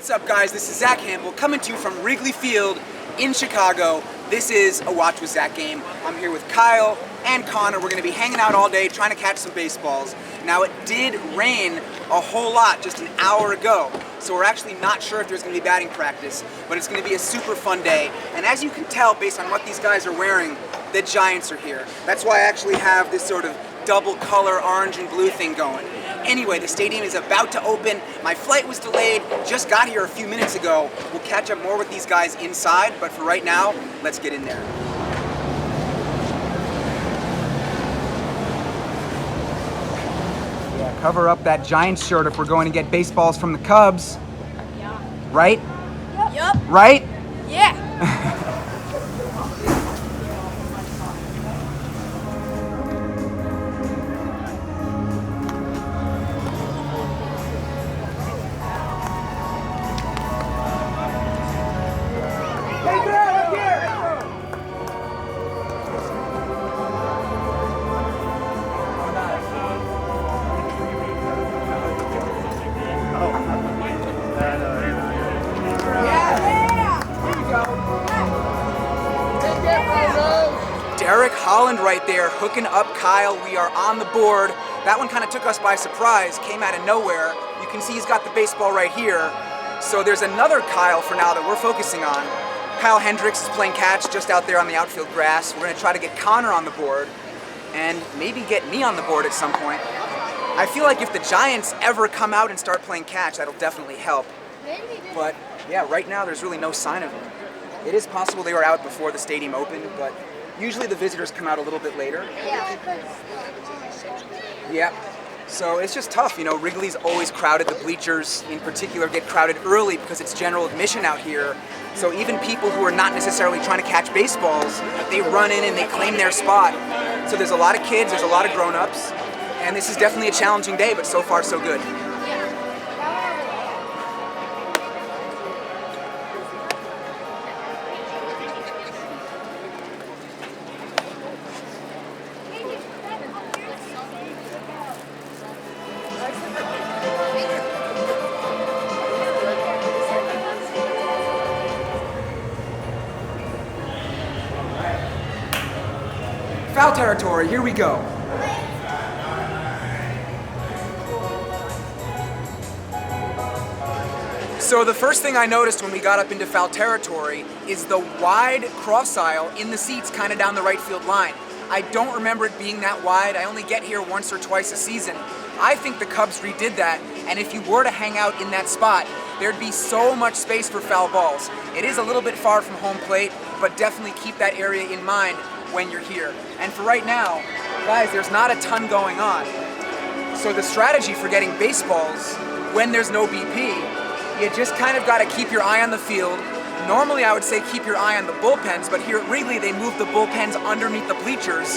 What's up, guys? This is Zack Hample coming to you from Wrigley Field in Chicago. This is a Watch with Zack game. I'm here with Kyle and Connor. We're going to be hanging out all day trying to catch some baseballs. Now, it did rain a whole lot just an hour ago, so we're actually not sure if there's going to be batting practice, but it's going to be a super fun day. And as you can tell based on what these guys are wearing, the Giants are here. That's why I actually have this sort of double color orange and blue thing going. Anyway, the stadium is about to open. My flight was delayed, just got here a few minutes ago. We'll catch up more with these guys inside, but for right now, let's get in there. Yeah, cover up that Giants shirt if we're going to get baseballs from the Cubs. Yeah. Right? Yep. Right? Yeah. Derek Holland right there, hooking up Kyle. We are on the board. That one kind of took us by surprise, came out of nowhere. You can see he's got the baseball right here. So there's another Kyle for now that we're focusing on. Kyle Hendricks is playing catch just out there on the outfield grass. We're going to try to get Connor on the board and maybe get me on the board at some point. I feel like if the Giants ever come out and start playing catch, that'll definitely help. But yeah, right now there's really no sign of it. It is possible they were out before the stadium opened, but usually the visitors come out a little bit later. Yeah. So it's just tough, you know, Wrigley's always crowded. The bleachers in particular get crowded early because it's general admission out here. So even people who are not necessarily trying to catch baseballs, they run in and they claim their spot. So there's a lot of kids, there's a lot of grown-ups, and this is definitely a challenging day, but so far so good. Foul territory, here we go. So the first thing I noticed when we got up into foul territory is the wide cross aisle in the seats kind of down the right field line. I don't remember it being that wide. I only get here once or twice a season. I think the Cubs redid that, and if you were to hang out in that spot, there'd be so much space for foul balls. It is a little bit far from home plate, but definitely keep that area in mind when you're here. And for right now, guys, there's not a ton going on. So the strategy for getting baseballs when there's no BP, you just kind of got to keep your eye on the field. Normally I would say keep your eye on the bullpens, but here at Wrigley they move the bullpens underneath the bleachers.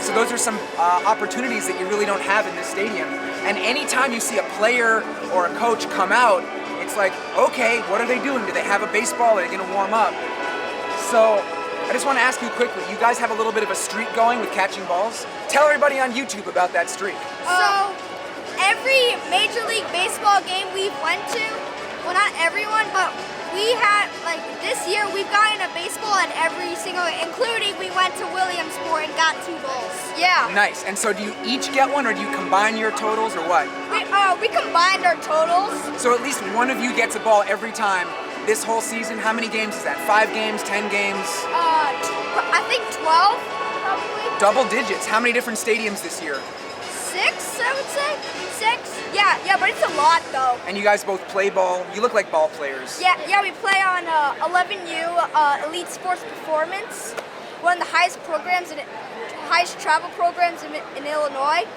So those are some opportunities that you really don't have in this stadium. And anytime you see a player or a coach come out, it's like, okay, what are they doing? Do they have a baseball? Are they going to warm up? So I just want to ask you quickly, you guys have a little bit of a streak going with catching balls? Tell everybody on YouTube about that streak. So every Major League Baseball game we've went to, well, not everyone, but we had, like, this year we've gotten a baseball at every single, including we went to Williamsport and got 2 balls. Yeah. Nice. And so do you each get one, or do you combine your totals, or what? We combined our totals. So at least one of you gets a ball every time. This whole season, how many games is that? 5 games, 10 games? I think 12, probably. Double digits. How many different stadiums this year? 6, I would say. 6. Yeah, but it's a lot though. And you guys both play ball. You look like ball players. Yeah, we play on 11U Elite Sports Performance. One of the highest travel programs in Illinois.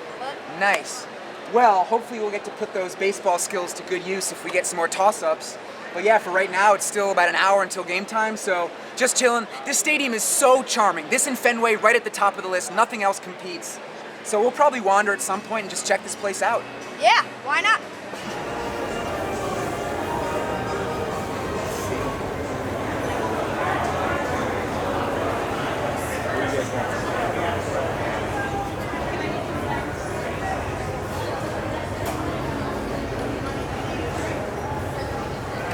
Nice. Well, hopefully we'll get to put those baseball skills to good use if we get some more toss-ups. But yeah, for right now, it's still about an hour until game time, so just chilling. This stadium is so charming. This and Fenway right at the top of the list. Nothing else competes. So we'll probably wander at some point and just check this place out. Yeah, why not?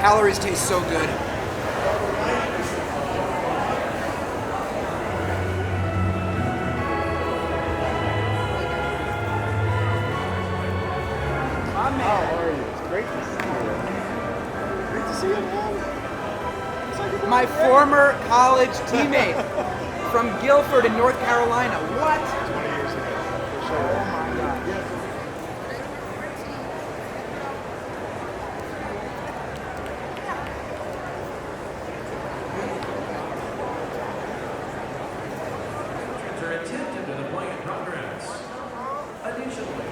calories taste so good. It's great to see you. Great to see you, man. My former college teammate from Guilford in North Carolina. What? 20 years ago. For sure. Oh my God. Yeah. Are attempted to the play in progress. Additionally,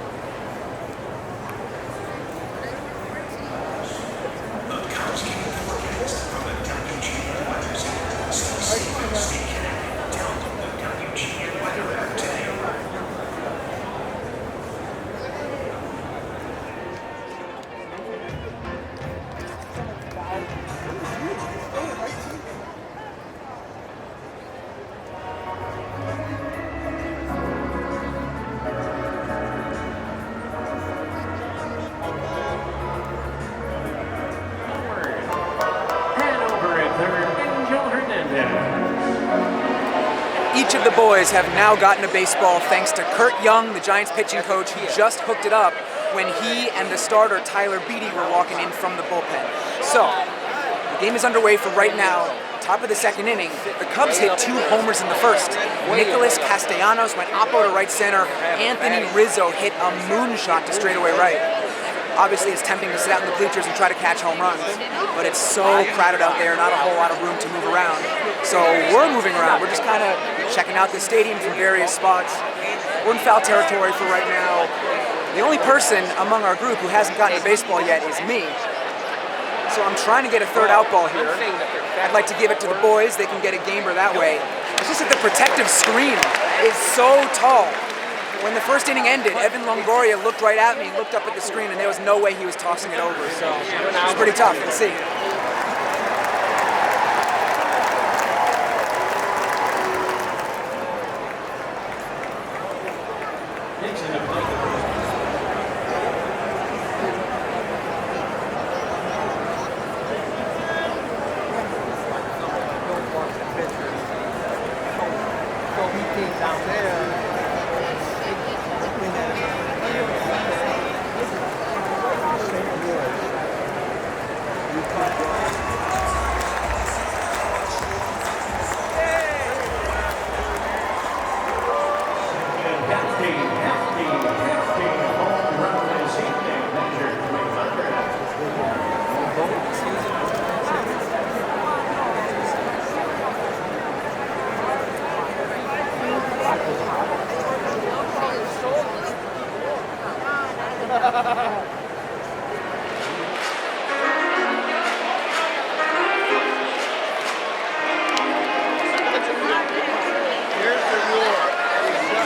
Each of the boys have now gotten a baseball thanks to Kurt Young, the Giants pitching coach, who just hooked it up when he and the starter Tyler Beatty were walking in from the bullpen. So, the game is underway for right now. Top of the second inning, the Cubs hit 2 homers in the first. Nicholas Castellanos went oppo to right center. Anthony Rizzo hit a moonshot to straightaway right. Obviously, it's tempting to sit out in the bleachers and try to catch home runs, but it's so crowded out there, not a whole lot of room to move around. So we're moving around. We're just kind of checking out the stadium from various spots. We're in foul territory for right now. The only person among our group who hasn't gotten a baseball yet is me. So I'm trying to get a third out ball here. I'd like to give it to the boys. They can get a gamer that way. It's just that the protective screen is so tall. When the first inning ended, Evan Longoria looked right at me, looked up at the screen, and there was no way he was tossing it over. So it was pretty tough. Let's see.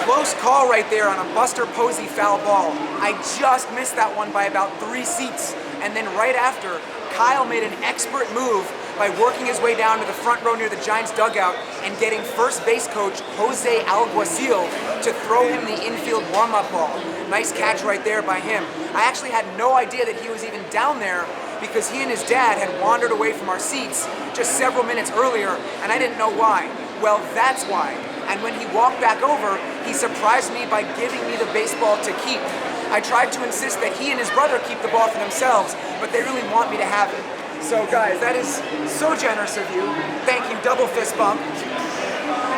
Close call right there on a Buster Posey foul ball. I just missed that one by about 3 seats. And then right after, Kyle made an expert move by working his way down to the front row near the Giants dugout and getting first base coach Jose Alguacil to throw him the infield warm-up ball. Nice catch right there by him. I actually had no idea that he was even down there because he and his dad had wandered away from our seats just several minutes earlier, and I didn't know why. Well, that's why. And when he walked back over, he surprised me by giving me the baseball to keep. I tried to insist that he and his brother keep the ball for themselves, but they really want me to have it. So guys, that is so generous of you. Thank you, double fist bump.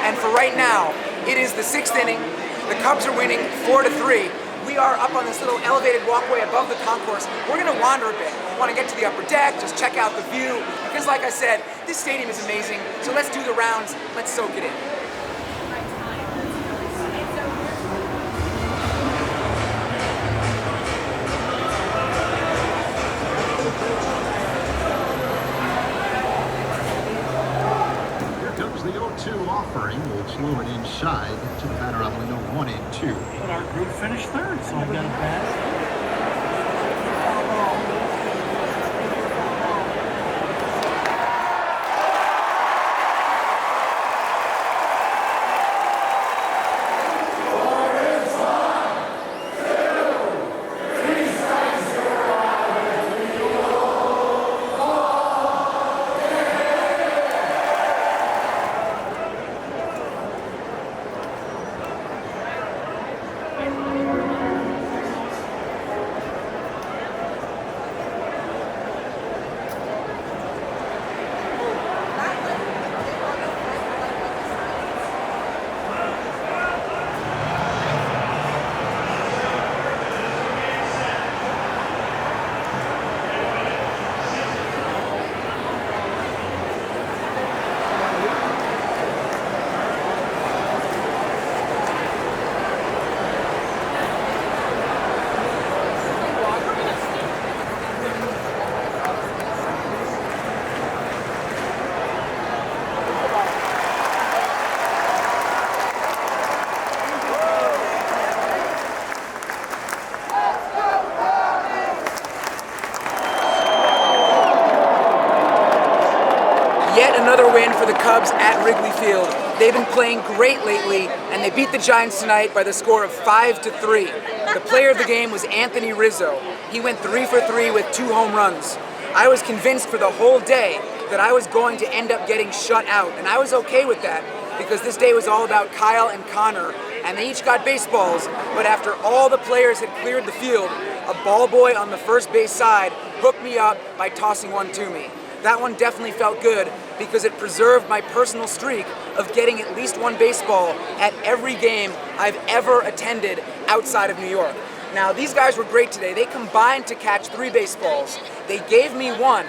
And for right now, it is the 6th inning. The Cubs are winning 4-3. We are up on this little elevated walkway above the concourse. We're gonna wander a bit. Want to get to the upper deck, just check out the view. Because like I said, this stadium is amazing. So let's do the rounds, let's soak it in. The 0-2 offering will slow it inside to the batter on window 1-2. But our group finished third, so I got a pass. Yet another win for the Cubs at Wrigley Field. They've been playing great lately, and they beat the Giants tonight by the score of 5-3. The player of the game was Anthony Rizzo. He went 3 for 3 with 2 home runs. I was convinced for the whole day that I was going to end up getting shut out, and I was okay with that because this day was all about Kyle and Connor, and they each got baseballs, but after all the players had cleared the field, a ball boy on the first base side hooked me up by tossing one to me. That one definitely felt good because it preserved my personal streak of getting at least one baseball at every game I've ever attended outside of New York. Now, these guys were great today. They combined to catch 3 baseballs. They gave me 1,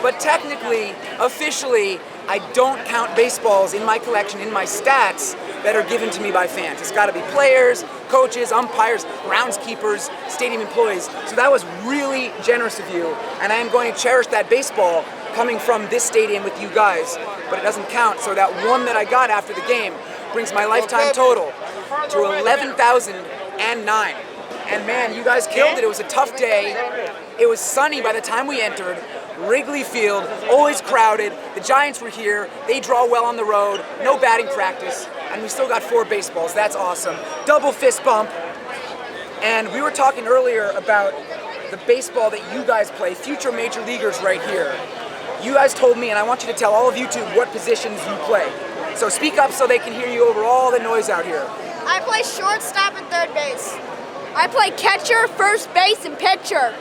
but technically, officially, I don't count baseballs in my collection, in my stats, that are given to me by fans. It's gotta be players, coaches, umpires, groundskeepers, stadium employees. So that was really generous of you, and I am going to cherish that baseball coming from this stadium with you guys, but it doesn't count. So that 1 that I got after the game brings my lifetime total to 11,009. And man, you guys killed it. It was a tough day. It was sunny by the time we entered. Wrigley Field, always crowded. The Giants were here. They draw well on the road. No batting practice. And we still got 4 baseballs. That's awesome. Double fist bump. And we were talking earlier about the baseball that you guys play, future major leaguers right here. You guys told me, and I want you to tell all of YouTube what positions you play. So speak up so they can hear you over all the noise out here. I play shortstop and third base. I play catcher, first base, and pitcher.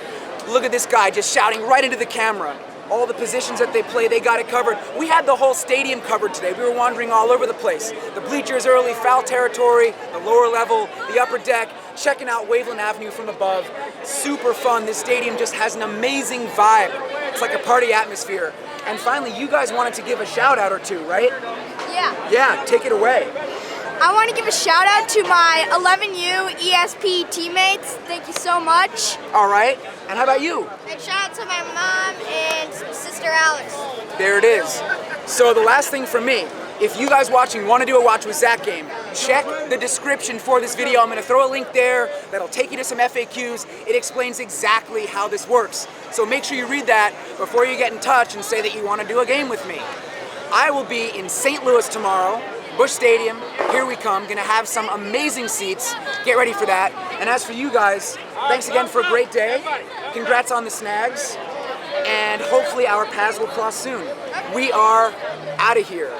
Look at this guy just shouting right into the camera. All the positions that they play, they got it covered. We had the whole stadium covered today. We were wandering all over the place. The bleachers early, foul territory, the lower level, the upper deck, checking out Waveland Avenue from above. Super fun. This stadium just has an amazing vibe. It's like a party atmosphere. And finally, you guys wanted to give a shout out or two, right? Yeah. Yeah, take it away. I want to give a shout out to my 11U ESP teammates. Thank you so much. All right. And how about you? And shout out to my mom and sister Alex. There it is. So the last thing from me, if you guys watching want to do a Watch with Zack game, check the description for this video. I'm going to throw a link there that'll take you to some FAQs. It explains exactly how this works. So make sure you read that before you get in touch and say that you want to do a game with me. I will be in St. Louis tomorrow, Busch Stadium. Here we come. Going to have some amazing seats. Get ready for that. And as for you guys, thanks again for a great day. Congrats on the snags. And hopefully our paths will cross soon. We are out of here.